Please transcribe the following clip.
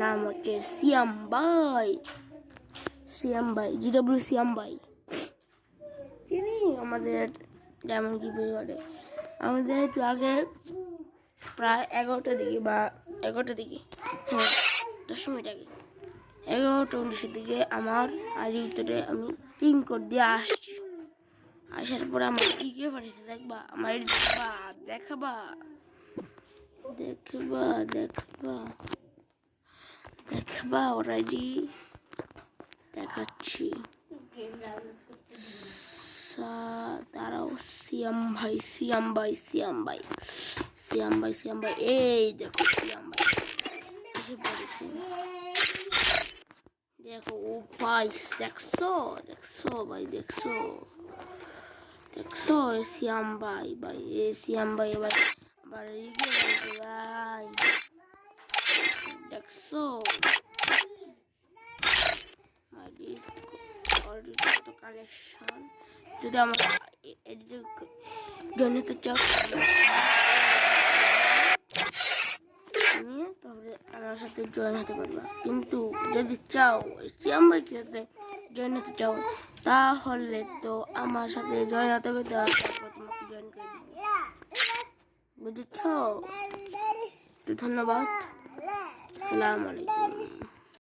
নাম হচ্ছে সিয়াম ভাই, জিডব্লিউ সিয়াম ভাই চিনি। আমাদের যেমন কি করে আমাদের একটু আগে প্রায় 11টার দিকে বা 11টার দিকে, হ্যাঁ 10 মিনিট আগে 11টা 19-এর দিকে আমার আইডির ভিতরে আমি 3 কোড দিয়ে আসছি। আসার পরে আমার টিকে পাঠিয়েছে, দেখবা আমার দেখাবা দেখবা দেখবা দেখবা ওর আইডি দেখাচ্ছি। দাঁড়াও, সিয়াম ভাই এই দেখো সিয়াম ভাই এসে পড়েছে। দেখো ও ভাই, দেখছো ভাই, দেখছো সিয়াম ভাই এবার এগিয়ে গেছে ভাই, দেখছো কালেকশন। যদি আমার জন্য তো চাও তাহলে আমার সাথে জয়েন হতে পারবা, কিন্তু যদি চাও সিয়াম ভাইকে সাথে জয়েন হতে চাও তাহলে তো আমার সাথে জয়েন হতে হবে, তারপর তোমাকে জয়েন করে দিব, বুঝেছ? ধন্যবাদ, আসসালামু আলাইকুম।